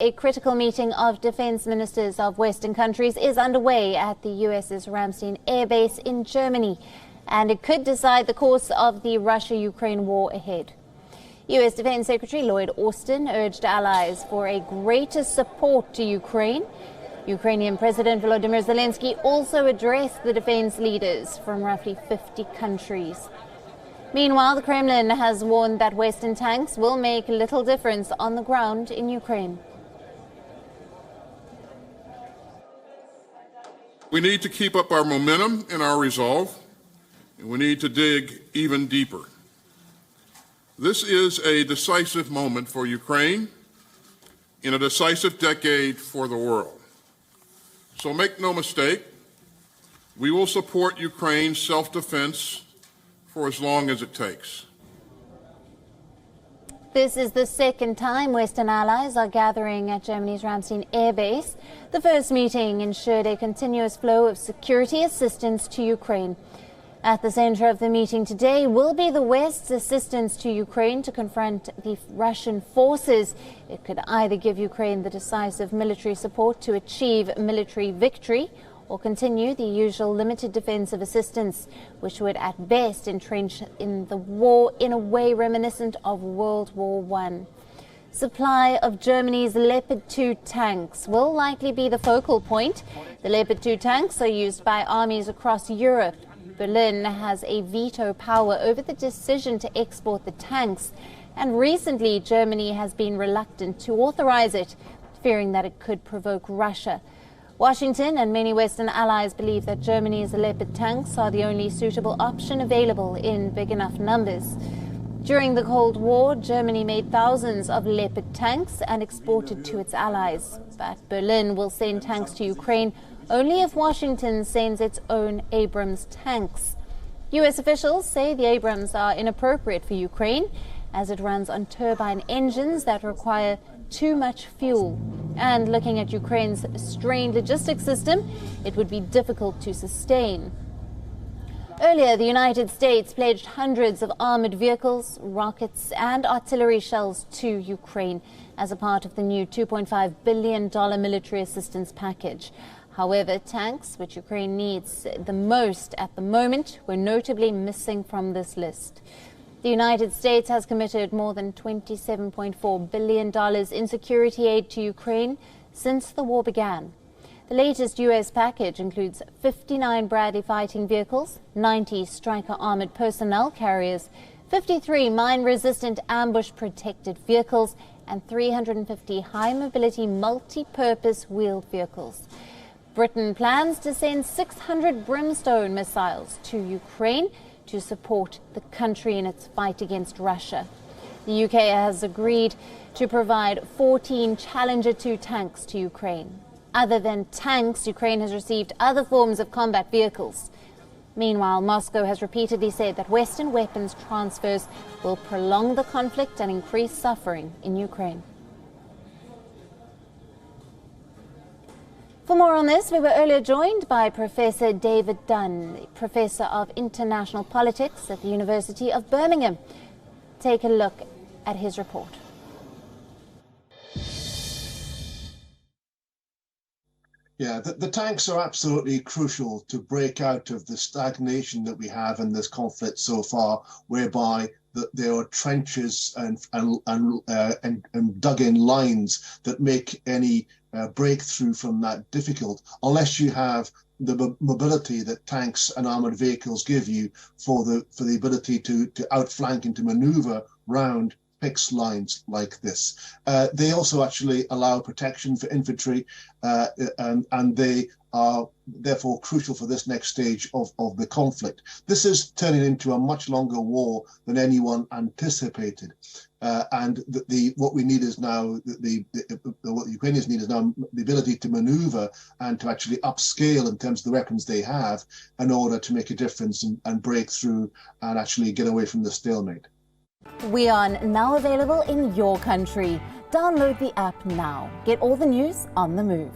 A critical meeting of defense ministers of Western countries is underway at the US's Ramstein air base in Germany, and it could decide the course of the Russia-Ukraine war ahead. US Defense Secretary Lloyd Austin urged allies for a greater support to Ukraine. Ukrainian President Volodymyr Zelensky also addressed the defense leaders from roughly 50 countries. Meanwhile, the Kremlin has warned that Western tanks will make little difference on the ground in Ukraine. We need to keep up our momentum and our resolve, and we need to dig even deeper. This is a decisive moment for Ukraine and a decisive decade for the world. So make no mistake, we will support Ukraine's self-defense for as long as it takes. This is the second time Western allies are gathering at Germany's Ramstein air base. The first meeting ensured a continuous flow of security assistance to Ukraine. At the center of the meeting today will be the West's assistance to Ukraine to confront the Russian forces. It could either give Ukraine the decisive military support to achieve military victory or continue the usual limited defensive assistance, which would at best entrench in the war in a way reminiscent of World War I. Supply of Germany's Leopard 2 tanks will likely be the focal point. The Leopard 2 tanks are used by armies across Europe. Berlin has a veto power over the decision to export the tanks, and recently Germany has been reluctant to authorize it, fearing that it could provoke Russia. Washington and many Western allies believe that Germany's Leopard tanks are the only suitable option available in big enough numbers. During the Cold War, Germany made thousands of Leopard tanks and exported to its allies. But Berlin will send tanks to Ukraine only if Washington sends its own Abrams tanks. U.S. officials say the Abrams are inappropriate for Ukraine as it runs on turbine engines that require too much fuel. And looking at Ukraine's strained logistics system, it would be difficult to sustain. Earlier, the United States pledged hundreds of armored vehicles, rockets and artillery shells to Ukraine as a part of the new $2.5 billion military assistance package. However, tanks, which Ukraine needs the most at the moment, were notably missing from this list. The United States has committed more than $27.4 billion in security aid to Ukraine since the war began. The latest U.S. package includes 59 Bradley fighting vehicles, 90 Stryker armored personnel carriers, 53 mine-resistant ambush-protected vehicles, and 350 high-mobility multi-purpose wheeled vehicles. Britain plans to send 600 Brimstone missiles to Ukraine to support the country in its fight against Russia. The UK has agreed to provide 14 Challenger 2 tanks to Ukraine. Other than tanks, Ukraine has received other forms of combat vehicles. Meanwhile, Moscow has repeatedly said that Western weapons transfers will prolong the conflict and increase suffering in Ukraine. For more on this, we were earlier joined by Professor David Dunn, Professor of International Politics at the University of Birmingham. Take a look at his report. Yeah, the tanks are absolutely crucial to break out of the stagnation that we have in this conflict so far, whereby there are trenches and dug-in lines that make any breakthrough from that difficult, unless you have the mobility that tanks and armored vehicles give you for the ability to outflank and to maneuver round fixed lines like this. They also actually allow protection for infantry, and they are therefore crucial for this next stage of the conflict. This is turning into a much longer war than anyone anticipated. And what we need is now, what Ukrainians need is now the ability to maneuver and to actually upscale in terms of the weapons they have in order to make a difference and break through and actually get away from the stalemate. WION now available in your country. Download the app now. Get all the news on the move.